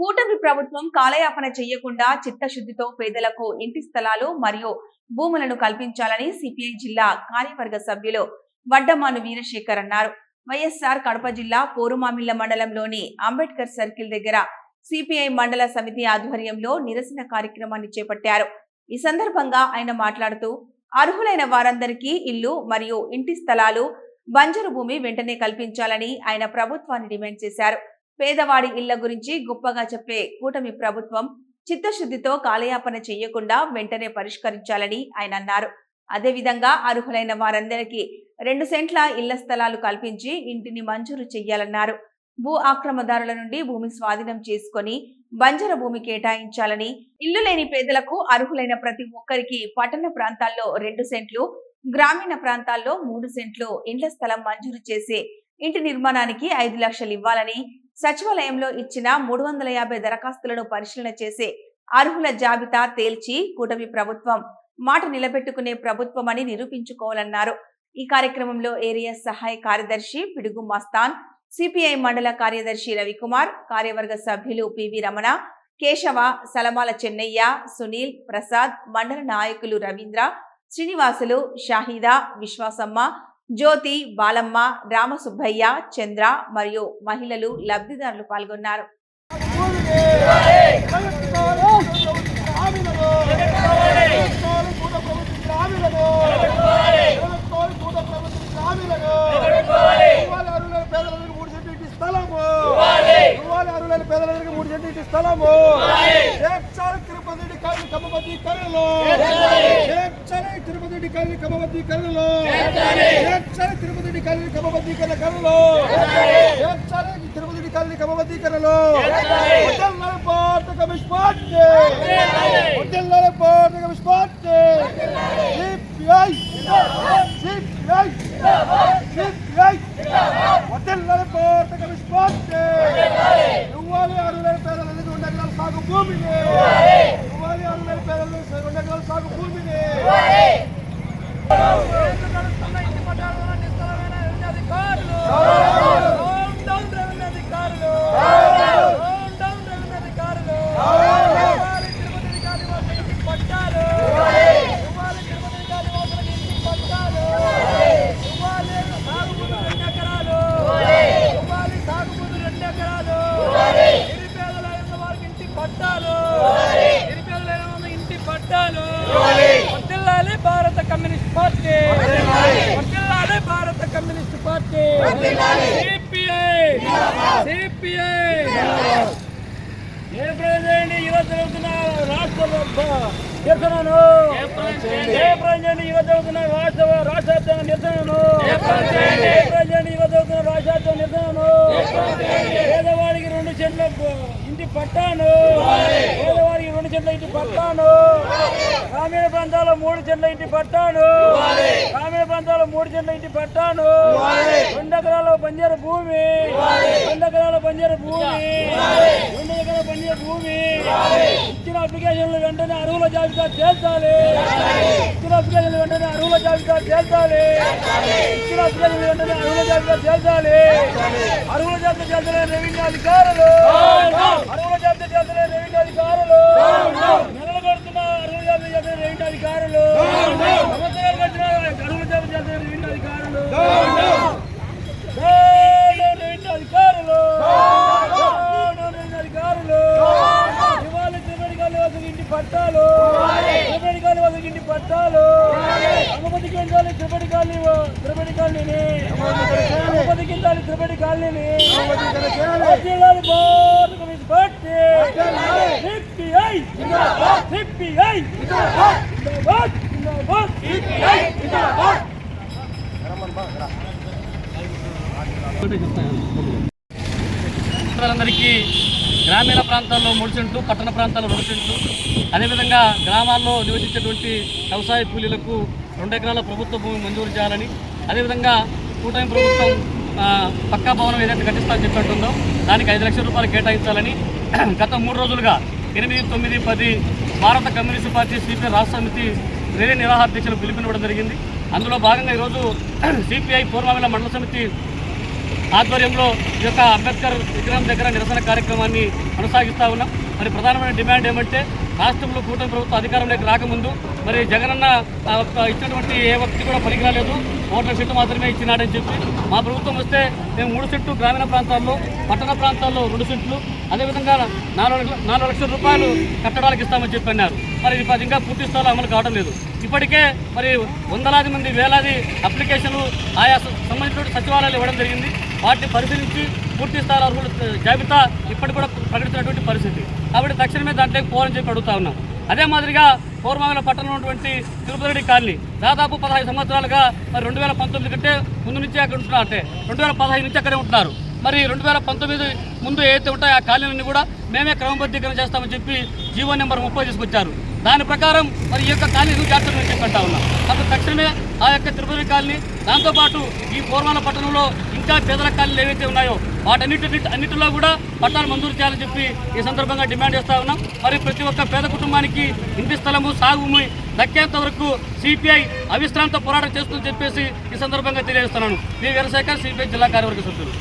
కూటమి ప్రభుత్వం కాలయాపన చేయకుండా చిత్తశుద్ధితో పేదలకు ఇంటి స్థలాలు మరియు భూములను కల్పించాలని సిపిఐ జిల్లా కార్యవర్గ సభ్యులు వడ్డమాను వీరశేఖర్ అన్నారు. వైఎస్ఆర్ కడప జిల్లా పోరుమామిళ్ల మండలంలోని అంబేద్కర్ సర్కిల్ దగ్గర సిపిఐ మండల సమితి ఆధ్వర్యంలో నిరసన కార్యక్రమాన్ని చేపట్టారు. ఈ సందర్భంగా ఆయన మాట్లాడుతూ అర్హులైన వారందరికీ ఇల్లు మరియు ఇంటి స్థలాలు, బంజరు భూమి వెంటనే కల్పించాలని ఆయన ప్రభుత్వాన్ని డిమాండ్ చేశారు. పేదవాడి ఇళ్ల గురించి గొప్పగా చెప్పే కూటమి ప్రభుత్వం చిత్తశుద్ధితో కాలయాపన చేయకుండా వెంటనే పరిష్కరించాలని ఆయన అన్నారు. అదేవిధంగా అర్హులైన వారందరికీ 2 సెంట్ల ఇళ్ల స్థలాలు కల్పించి ఇంటిని మంజూరు చేయాలన్నారు. భూ ఆక్రమదారుల నుండి భూమి స్వాధీనం చేసుకుని బంజరు భూమి కేటాయించాలని, ఇల్లు లేని పేదలకు అర్హులైన ప్రతి ఒక్కరికి పట్టణ ప్రాంతాల్లో 2 సెంట్లు, గ్రామీణ ప్రాంతాల్లో 3 సెంట్లు ఇండ్ల స్థలం మంజూరు చేసి ఇంటి నిర్మాణానికి 5 లక్షలు ఇవ్వాలని, సచివాలయంలో ఇచ్చిన 350 దరఖాస్తులను పరిశీలన చేసి అర్హుల జాబితా తేల్చి కూటమి ప్రభుత్వం మాట నిలబెట్టుకునే ప్రభుత్వమని నిరూపించుకోవాలన్నారు. ఈ కార్యక్రమంలో ఏరియా సహాయ కార్యదర్శి పిడుగు మస్తాన్, సిపిఐ మండల కార్యదర్శి రవికుమార్, కార్యవర్గ సభ్యులు పివి రమణ, కేశవ, సలమాల చెన్నయ్య, సునీల్, ప్రసాద్, మండల నాయకులు రవీంద్ర, శ్రీనివాసులు, షాహిదా, విశ్వాసమ్మ, జ్యోతి, బాలమ్మ, రామసుబ్బయ్య, చంద్ర మరియు మహిళలు లబ్ధిదారులు పాల్గొన్నారు. పేదవాడికి 2 సెంట్ల ఇంటి పట్టాను, పేదవాడికి 2 సెంట్ల ఇంటి పట్టాను, గ్రామీణ ప్రాంతాల్లో 3 సెంట్ల ఇంటి పట్టాను, గ్రామీణ ప్రాంతాల్లో 3 సెంట్ల ఇంటి పట్టాను, 2 ఎకరాల బంజరు భూమి, 2 ఎకరాల బంజరు భూమి, 2 ఎకరాల బంజరు భూమి. ఇచ్చిన అప్లికేషన్లు వెంటనే అర్హుల జాబితా చేర్చాలి, ఇచ్చిన అప్లికేషన్లు వెంటనే అర్హుల జాబితా చేర్చాలి, ఇచ్చిన అప్లికేషన్లు వెంటనే అర్హుల జాబితా చేర్చాలి. అర్హుల జాబితా చేర్చలే రెవెన్యూ అధికారులు, అర్హుల జాబితా చేర్చలే రెవెన్యూ అధికారులు, నెలలు కడుతున్న అర్హుల జాబితా చేర్చలే రెవెన్యూ అధికారులు, సంవత్సరాలు కట్టిన అర్హుల జాబితా చేర్చలే రెవెన్యూ అధికారులు, రెవెన్యూ అధికారులు, ఇవాళ త్రిపడి కాలువకి ఇంటి పట్టాలు, త్రిపడి కాలువకి ఇంటి పట్టాలు, అనుమతికి వెళ్ళాలి త్రిపడి కాలనీని, అనుమతికి వెళ్ళాలి త్రిపడి కాలనీని, జిల్లాలు బాధకు పట్టి సిపిఐ సిపిఐ జిందాబాద్ జిందాబాద్ సిపిఐ జిందాబాద్. అందరికీ గ్రామీణ ప్రాంతాల్లో 3 సెంట్లు, పట్టణ ప్రాంతాల్లో 2 సెంట్లు, అదేవిధంగా గ్రామాల్లో నివసించేటువంటి వ్యవసాయ కూలీలకు 2 ఎకరాల ప్రభుత్వ భూమి మంజూరు చేయాలని, అదేవిధంగా కూటమి ప్రభుత్వం పక్కా భవనం ఏదైతే కట్టిస్తామని చెప్పినట్టుందో దానికి 5 లక్షల రూపాయలు కేటాయించాలని గత 3 రోజులుగా 8, 9, 10 భారత కమ్యూనిస్ట్ పార్టీ సిపిఐ రాష్ట్ర సమితి ర్యాలీ నిరాహార దీక్షలు పిలుపునివ్వడం జరిగింది. అందులో భాగంగా ఈరోజు సిపిఐ పోరుమామిళ్ల మండల సమితి ఆధ్వర్యంలో ఈ యొక్క అంబేద్కర్ విగ్రహం దగ్గర నిరసన కార్యక్రమాన్ని కొనసాగిస్తూ ఉన్నాం. మరి ప్రధానమైన డిమాండ్ ఏమంటే రాష్ట్రంలో కూటమి ప్రభుత్వం అధికారంలోకి రాకముందు మరి జగనన్న ఇచ్చినటువంటి ఏ వ్యక్తి కూడా పనికిరాలేదు, ఓటర్ సీట్లు మాత్రమే ఇచ్చినాడని చెప్పి మా ప్రభుత్వం వస్తే మేము 3 సెంట్లు గ్రామీణ ప్రాంతాల్లో, పట్టణ ప్రాంతాల్లో 2 సెంట్లు, అదేవిధంగా 4 లక్షల రూపాయలు కట్టడాలకు ఇస్తామని చెప్పి అన్నారు. మరి ఇది ఇంకా పూర్తి స్థాయిలో అమలు కావడం లేదు. ఇప్పటికే మరి వందలాది మంది వేలాది అప్లికేషన్లు ఆయా సంబంధించిన సచివాలయాలు ఇవ్వడం జరిగింది. వాటిని పరిశీలించి పూర్తి స్థాయిలో అర్హుల జాబితా ఇప్పటికి కూడా ప్రకటించినటువంటి పరిస్థితి. కాబట్టి తక్షణమే దాంట్లోకి పోవాలని చెప్పి అడుగుతా ఉన్నాం. అదే మాదిరిగా పూర్వమంగళ పట్టణంలో ఉన్నటువంటి తిరుపతి కాలనీ దాదాపు 15 సంవత్సరాలుగా మరి 2019 కంటే ముందు నుంచి అక్కడ ఉంటున్నారు, అంటే 2015 నుంచి అక్కడే ఉంటున్నారు. మరి 2019 ముందు ఏదైతే ఉంటాయో ఆ కాలనీలన్నీ కూడా మేమే క్రమబద్ధీకరణ చేస్తామని చెప్పి జీవో నెంబర్ 30 తీసుకొచ్చారు. దాని ప్రకారం మరి ఈ యొక్క కాలనీ చేస్తామని చెప్పి అంటా ఉన్నాం. కాబట్టి తక్షణమే ఆ యొక్క తిరుపతి కాలనీ, దాంతోపాటు ఈ పూర్వమంగళ పట్టణంలో ఇంకా పేదల కాలనీలు ఏవైతే ఉన్నాయో అన్నిటిలో కూడా పట్టాలు మంజూరు చేయాలని చెప్పి ఈ సందర్భంగా డిమాండ్ చేస్తా ఉన్నాం. మరి ప్రతి ఒక్క పేద కుటుంబానికి ఇంటి స్థలము, సాగు భూమి దక్కేంత వరకు సిపిఐ అవిశ్రాంత పోరాటం చేస్తుందని చెప్పేసి ఈ సందర్భంగా తెలియజేస్తున్నాను. వి వీరశేఖర్, సిపిఐ జిల్లా కార్యవర్గ సభ్యులు.